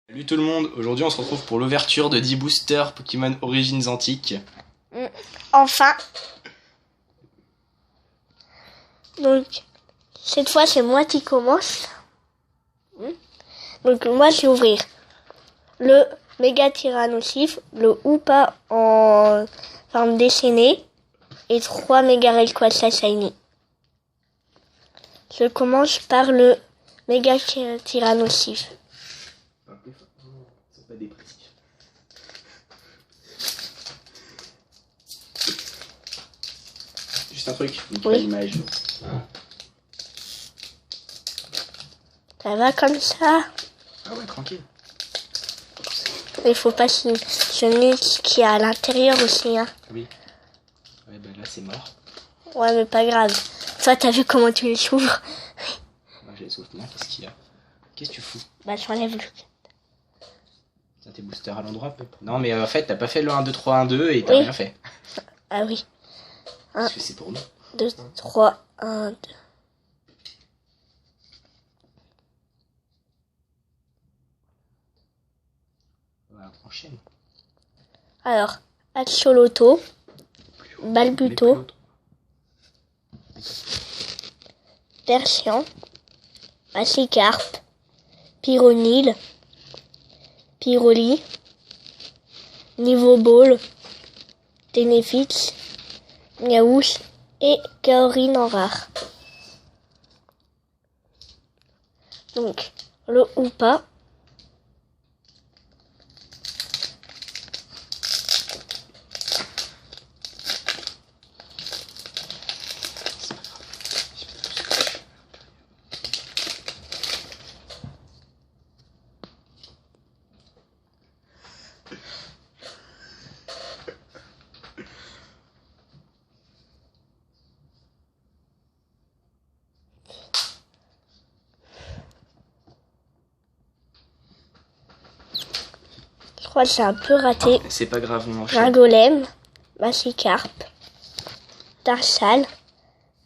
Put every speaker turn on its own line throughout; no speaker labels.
Salut tout le monde, aujourd'hui on se retrouve pour l'ouverture de 10 boosters Pokémon Origines Antiques.
Enfin. Donc, cette fois c'est moi qui commence. Donc moi je vais ouvrir le Méga Tyrannosif, le Hoopa en forme dessinée et 3 Méga Rayquaza Shiny. Je commence par le Méga Tyrannosif.
C'est pas dépressif. Juste un truc, une
Oui.
image.
Ça va comme ça.
Ah ouais, tranquille.
Il faut pas se ce qu'il y a à l'intérieur aussi. Hein.
Oui. Ouais, bah là c'est mort.
Ouais, mais pas grave. Toi, t'as vu comment tu les ouvres?
Moi je les sauve bien, qu'est-ce qu'il y a? Qu'est-ce que tu fous?
Bah, j'enlève le...
T'as tes boosters à l'endroit peut-être? Non mais en fait t'as pas fait le 1, 2, 3, 1, 2 et t'as
Oui.
rien fait.
Ah oui.
Parce que c'est pour nous.
2, 3, 1, 2.
Voilà, enchaîne.
Alors, Axoloto, Balbuto, Persian, Magikarp, Pyronil, Pyroli, Nivoball, Tenefix, Miaouche et Kaorin en rare. Donc, le Hoopa. Je crois que c'est un peu raté.
C'est pas grave, on enchaîne.
Ringolem, Magikarp, Tarsal,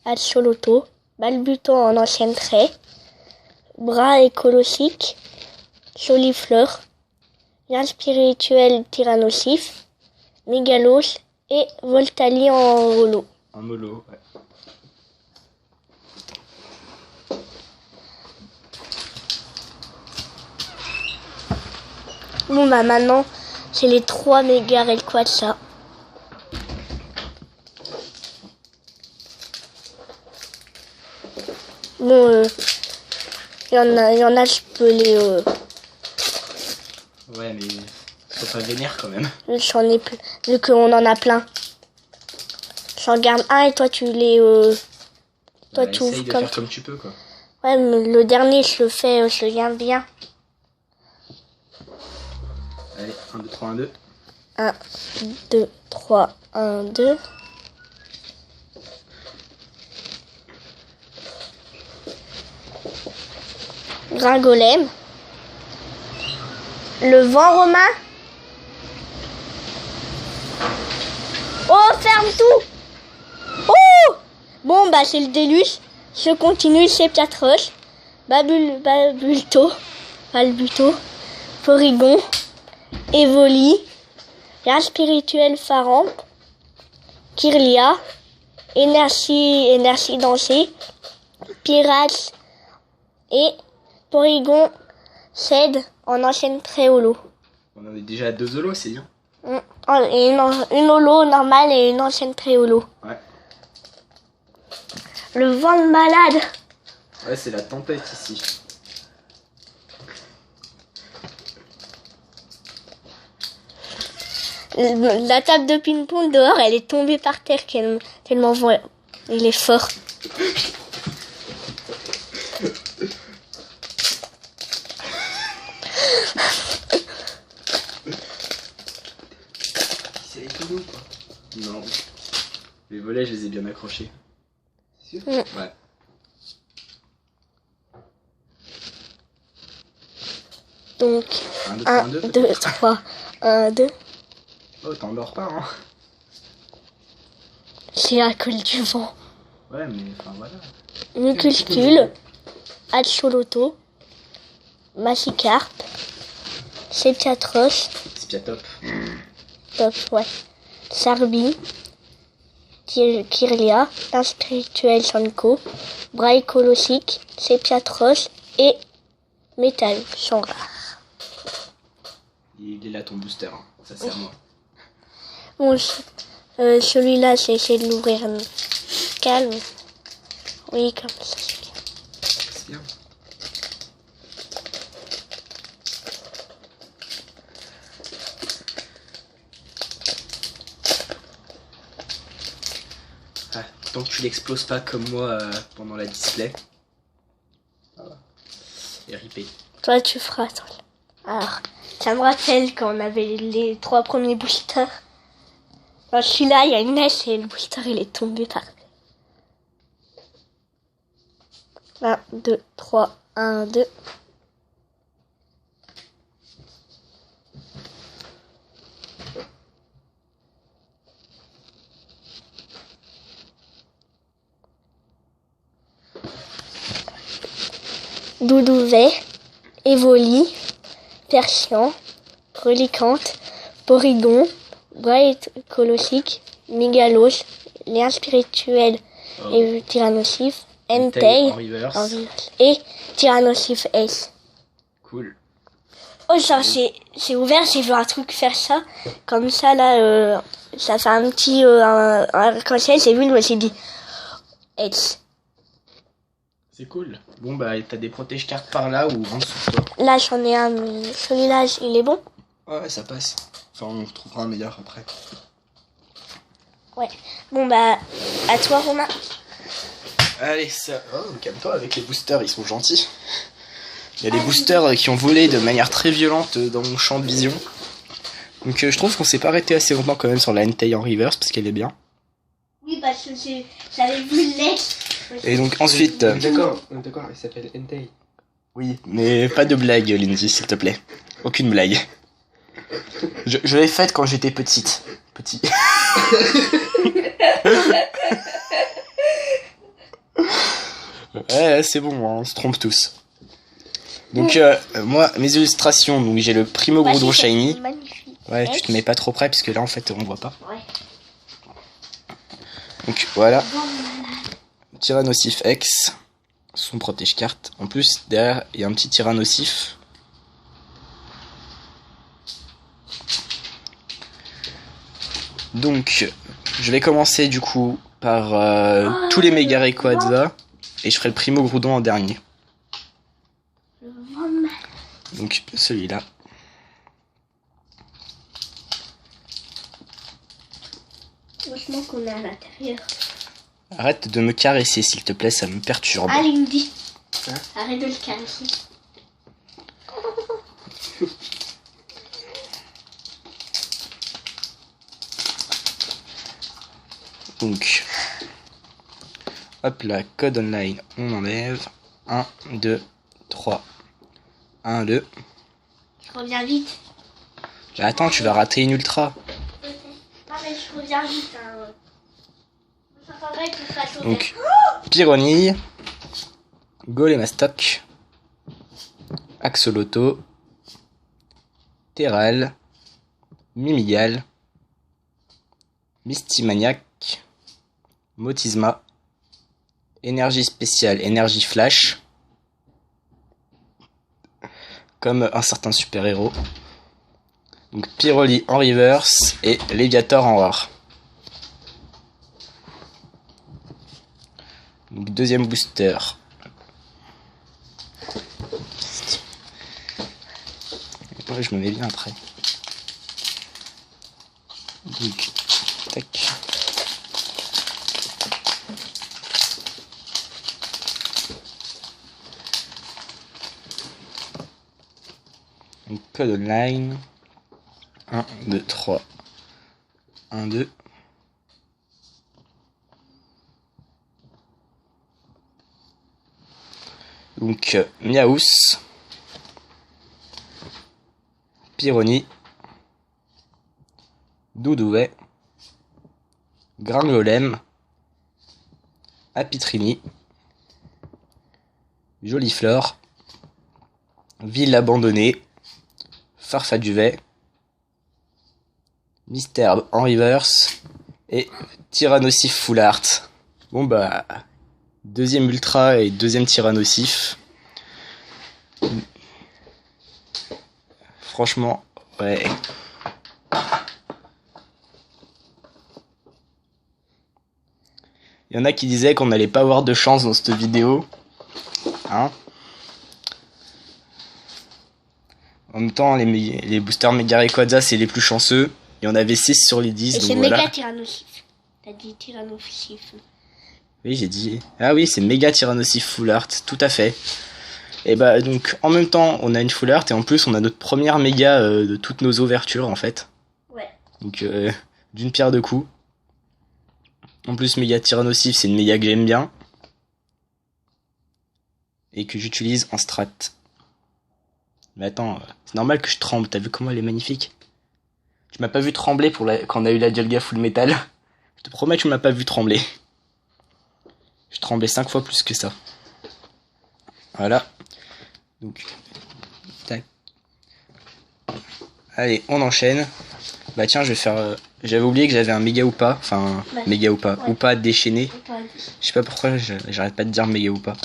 Axoloto, Balbuto en ancienne trait, Bras écologique, Solifleur, Lien spirituel Tyrannosif, Mégalos et Voltali en holo.
En mollo, ouais.
Bon bah maintenant, c'est les 3 méga Rayquaza. Bon, il y en a, je peux les...
Ouais mais faut pas vénère quand même.
J'en ai plein, vu qu'on en a plein. J'en garde un et toi tu les... toi
Bah,
tu
essaye
ouvres
de
comme...
faire comme tu peux quoi.
Ouais, mais le dernier je le fais, je le garde bien.
Allez, 1, 2, 3, 1, 2.
1, 2, 3, 1, 2. Gringolem. Le vent romain. Oh, ferme tout. Oh. Bon, bah c'est le déluge. Je continue, c'est Piatros. Balbuto, Porygon, Evoli, Lien spirituel Faramp, Kirlia, Énergie dansée, Pirates et Porygon cède en ancienne très holo.
On en est déjà à 2 holos, c'est bien.
Et une holo normale et une ancienne très holo.
Ouais.
Le vent de malade.
Ouais, c'est la tempête ici.
La table de ping-pong dehors, elle est tombée par terre tellement il est fort.
C'est les tout quoi. Non. Les volets, je les ai bien accrochés. C'est sûr? Ouais.
Donc,
1, 2, 3, 1, 2.
1, 2, 3, 1, 2.
Oh, t'endors pas, hein?
C'est à cause du vent.
Ouais, mais enfin voilà.
Muculcule, Axoloto, Magikarp, Septiatros,
C'est bien top.
top, ouais. Sarbi, Kirlia, l'inspirituel Sanko, Braille Colossique, Septiatros et Métal sont rares.
Il est là ton booster, hein. Ça c'est à moi.
Bon, celui-là, j'ai essayé de l'ouvrir calme. Oui, comme ça, c'est bien.
C'est bien. Ah, tant que tu l'exploses pas comme moi pendant la display. Voilà. Et RIP.
Toi, tu feras. Attends. Alors, ça me rappelle quand on avait les 3 premiers boosters. Dans celui-là, il y a une neige et le booster, il est tombé par 1, 2, 3, 1, 2. Doudouvet, Evoli, Persian, Relicante, Porygon, Bright Colossique, Mégalos, Lien Spirituel et Tyrannosif, Entei
en reverse.
et Tyrannosif S.
Cool.
Oh, genre, j'ai ouvert, j'ai vu un truc faire ça. Comme ça, là, ça fait un petit un arc-en-ciel. J'ai vu, je me suis dit, S.
C'est cool. Bon bah t'as des protège-cartes par là ou en dessous de toi.
Là, j'en ai un, mais celui-là, il est bon.
Ouais, ça passe. Enfin, on trouvera un meilleur après.
Ouais. Bon, bah, à toi, Romain.
Allez, ça. Oh, calme-toi avec les boosters, ils sont gentils. Il y a des boosters qui ont volé de manière très violente dans mon champ de vision. Donc je trouve qu'on s'est pas arrêté assez longtemps quand même sur la Entei en reverse parce qu'elle est bien.
Oui, parce que j'avais vu l'ex.
Et donc ensuite.
D'accord, il s'appelle Entei.
Oui, mais pas de blague, Lindsay, s'il te plaît. Aucune blague. Je l'ai faite quand j'étais petite. Petit. Ouais, c'est bon, on se trompe tous. Donc, moi, mes illustrations, donc j'ai le Primo Groudon Shiny.
Magnifique.
Ouais, tu te mets pas trop près, parce que là, en fait, on voit pas.
Ouais.
Donc, voilà. Tyrannosif X. Son protège-carte. En plus, derrière, il y a un petit Tyrannosif. Donc, je vais commencer, du coup, par tous les Mega Rayquaza. Et je ferai le Primo Groudon en dernier. Donc, celui-là.
Heureusement qu'on est à l'intérieur.
Arrête de me caresser, s'il te plaît, ça me perturbe.
Allez, il me dit.
Hein?
Arrête de le caresser.
Donc, hop là, code online, on enlève. 1, 2, 3. 1, 2.
Je reviens vite.
Attends, tu vas rater une ultra.
Non, mais je reviens vite. Hein. Ça faudrait que tu fasses au
Donc, Pyronille, Golémastoc, Axoloto, Terral, Mimigal, Mistimaniac, Motisma, Énergie spéciale, Énergie flash, comme un certain super-héros. Donc Pyroli en reverse et Léviator en rare. Donc deuxième booster. Ouais, je me mets bien après. Donc, tac. Donc code online. 1, 2, 3. 1, 2. Donc Miaous, Pyroni, Doudouvet, Gringolem, Apitrini, Joliflore, Ville abandonnée, Farfaduvet, Mystère en reverse et Tyrannosif Full Art. Bon bah, deuxième ultra et deuxième Tyrannosif. Franchement, ouais. Il y en a qui disaient qu'on n'allait pas avoir de chance dans cette vidéo. Hein? En même temps, les boosters Mega Rayquaza, c'est les plus chanceux. Il y en avait 6 sur les 10.
Et
donc
c'est
voilà.
méga Tyrannosif. T'as dit Tyrannosif.
Oui, j'ai dit. Ah oui, c'est méga Tyrannosif Full Art, tout à fait. Et bah, donc, en même temps, on a une Full Art et en plus, on a notre première méga de toutes nos ouvertures en fait.
Ouais.
Donc, d'une pierre deux coups. En plus, méga Tyrannosif, c'est une méga que j'aime bien. Et que j'utilise en strat. Mais attends, c'est normal que je tremble, t'as vu comment elle est magnifique? Tu m'as pas vu trembler quand on a eu la Dialga Full Metal. Je te promets que tu m'as pas vu trembler. Je tremblais 5 fois plus que ça. Voilà. Donc, tac. Allez, on enchaîne. Bah tiens, je vais faire... J'avais oublié que j'avais un méga ou pas. Enfin,
Ouais.
méga ou pas.
Ouais.
Ou pas déchaîné.
Ouais.
Je sais pas pourquoi j'arrête pas de dire méga ou pas.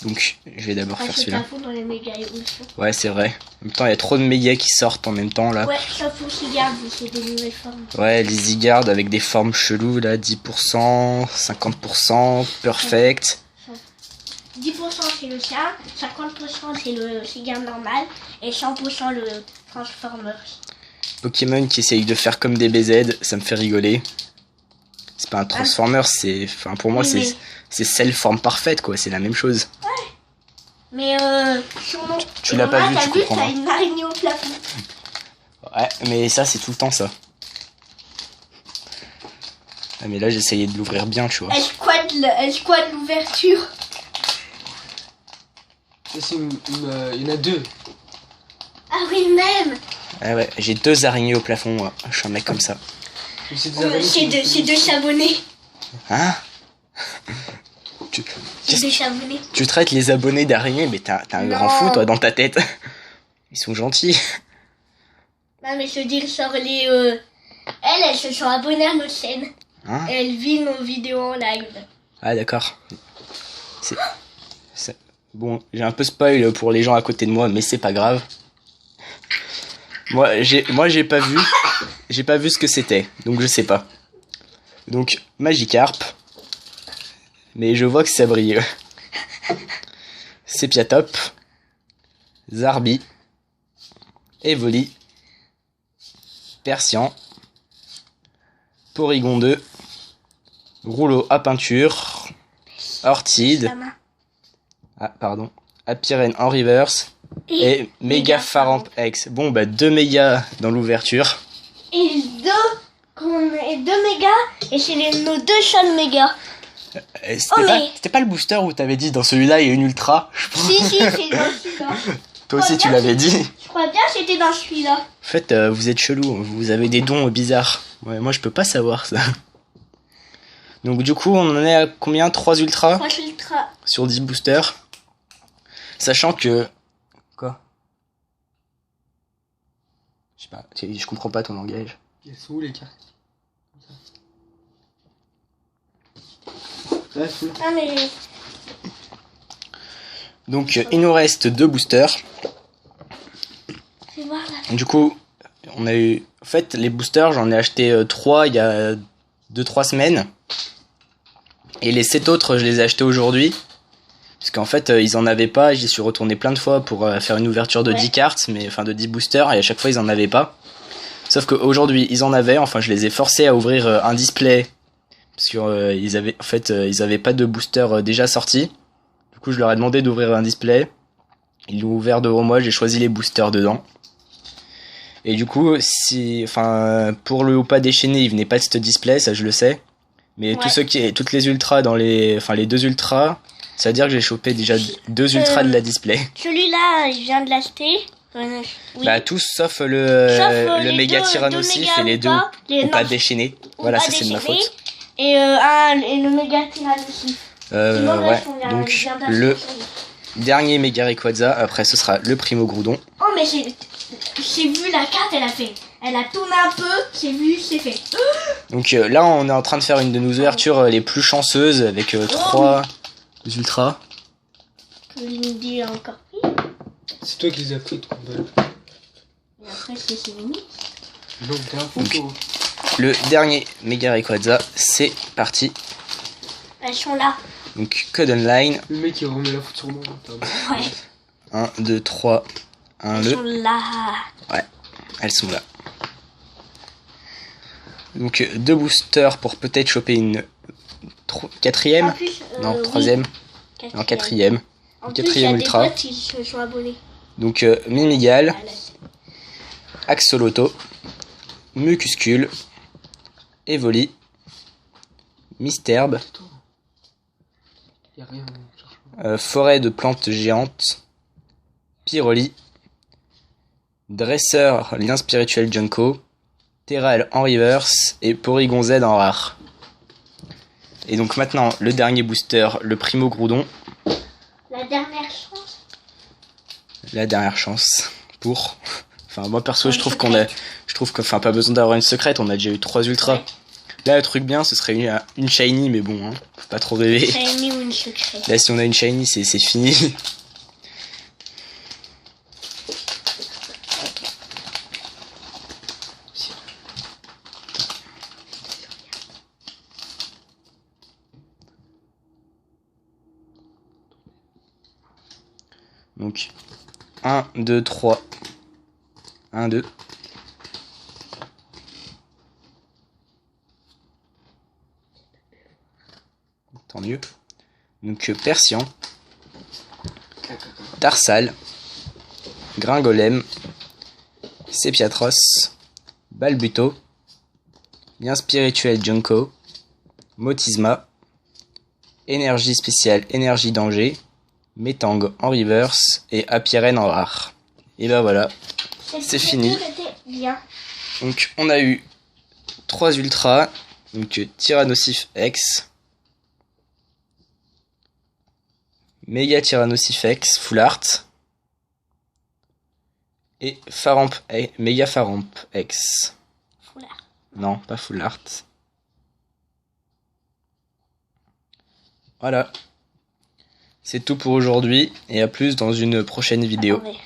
Donc, je vais d'abord faire
C'est
celui-là.
pas fou dans les méga évolutions.
Ouais, c'est vrai. En même temps, il y a trop de mégas qui sortent en même temps là.
Ouais, sauf pour Sigard, c'est des nouvelles formes.
Ouais, les Zygarde avec des formes cheloues là, 10%, 50%, perfect.
10% c'est le sien, 50% c'est le Sigard normal et 100% le Transformers.
Pokémon qui essayent de faire comme des BZ, ça me fait rigoler. C'est pas un Transformer, c'est... Enfin, pour moi,
Oui,
c'est celle forme parfaite, quoi. C'est la même chose.
Mais sur mon...
Tu l'as pas vu,
t'as
tu
vu,
comprendras.
t'as une araignée au plafond.
Ouais, mais ça, c'est tout le temps, ça. Ah, mais là, j'essayais de l'ouvrir bien, tu vois.
Elle squatte l'ouverture.
Ça, c'est il y en a deux.
Ah oui, même.
Ah ouais, j'ai 2 araignées au plafond, moi. Je suis un mec comme ça.
Mais c'est des araignées
C'est deux s'abonner.
Hein?
C'est deux s'abonner.
Tu traites les abonnés d'araignées, mais t'as un grand fou, toi, dans ta tête. Ils sont gentils.
Non mais je veux dire, sur les... Elles se sont abonnées à notre chaîne.
Hein?
Et elles vivent nos vidéos en live.
Ah, d'accord. Bon, j'ai un peu spoil pour les gens à côté de moi, mais c'est pas grave. Moi, j'ai pas vu. J'ai pas vu ce que c'était, donc je sais pas. Donc, Magikarp. Mais je vois que ça brille. Sepiatop. Zarbi. Evoli. Persian. Porygon 2. Rouleau à peinture. Ortide.
La main.
Ah, pardon. Apirène en reverse. Et Méga Faramp X. Bon, bah, 2 mégas dans l'ouverture.
Et deux mégas. Et c'est nos deux seuls mégas.
C'était pas le booster où t'avais dit dans celui-là il y a une ultra?
Si, c'est dans celui-là.
Toi aussi tu l'avais dit.
Je crois bien que c'était dans celui-là.
En fait, vous êtes chelou, vous avez des dons bizarres. Ouais, moi je peux pas savoir ça. Donc du coup, on en est à combien? 3 ultras
3 ultra.
sur 10 boosters. Sachant que... Quoi? Je sais pas, je comprends pas ton langage.
Elles sont où les cartes? Là, sous là.
Ah mais...
Donc il nous reste 2 boosters.
Fais voir là.
Du coup, on a eu... En fait, les boosters, j'en ai acheté 3 il y a 2-3 semaines. Et les 7 autres, je les ai achetés aujourd'hui. Parce qu'en fait, ils en avaient pas. J'y suis retourné plein de fois pour faire une ouverture de 10 cartes, mais enfin de 10 boosters, et à chaque fois, ils en avaient pas. Sauf qu'aujourd'hui, ils en avaient. Enfin, je les ai forcés à ouvrir un display. Parce que ils avaient pas de booster déjà sorti. Du coup, je leur ai demandé d'ouvrir un display. Ils l'ont ouvert devant moi, j'ai choisi les boosters dedans. Et du coup, pour le ou pas déchaîné, il venait pas de ce display, ça je le sais. Mais
Ouais.
toutes les ultras les 2 ultras, ça veut dire que j'ai chopé déjà 2 ultras de la display.
Celui-là, je viens de l'acheter. Oui.
Bah tous sauf
Sauf,
le
les
méga
deux
Tyrannosif
méga
et les
ou
2
pas,
ou pas
non,
déchaînés.
ou
Voilà,
pas
ça c'est de ma
déchaîné.
faute.
Et le méga Tyrannosif. Sinon,
Ouais,
je
donc
viens d'acheter
le
celui-là.
dernier méga Rayquaza, après ce sera le Primo Groudon.
Oh mais c'est... j'ai vu la carte, elle a tourné un peu, j'ai vu, c'est fait.
Donc là, on est en train de faire une de nos ouvertures les plus chanceuses avec 3 ultras.
Que Lindy a encore pris.
C'est toi qui les as pris, toi.
Et après, c'est fini.
Donc, t'es un photo.
Le dernier méga Rayquaza, c'est parti.
Elles sont là.
Donc code online.
Le mec il remet la faute sur moi.
Ouais.
1, 2, 3, 1,
Elles
2.
sont là.
Ouais, elles sont là. Donc 2 boosters pour peut-être choper une 4ème.
En plus,
Non,
oui.
3ème. Non, 4ème.
En plus,
4ème
il y a
ultra.
des potes qui se sont abonnés.
Donc Mimigal, Axolotl, Mucuscule, Evoli, Misterbe,
Y'a rien, on cherche pas.
Forêt de plantes géantes, Pyroli, Dresseur, lien spirituel Junko, Terral en reverse et Porygon Z en rare. Et donc maintenant, le dernier booster, le Primo Groudon.
La dernière chance.
La dernière chance pour... Enfin, moi perso, je trouve enfin, pas besoin d'avoir une secrète, on a déjà eu 3 ultras.
Ouais.
Là, le truc bien, ce serait une shiny, mais bon, hein, faut pas trop rêver.
Shiny ou une secrète.
Là, si on a une shiny, c'est fini. Donc, 1, 2, 3. 1, 2. Tant mieux. Donc, Persian, Tarsal, Gringolem, Sepiatros, Balbuto, lien spirituel Junko, Motisma, énergie spéciale, énergie danger, Metang en reverse et Apirène en rare. Et ben voilà, c'est fini.
Bien.
Donc on a eu 3 ultras, donc Tyrannosif X, Méga Tyrannosif X, Full Art, et Faramp, Méga Faramp X.
Full Art.
Non, pas Full Art. Voilà. C'est tout pour aujourd'hui et à plus dans une prochaine vidéo.
Attendez.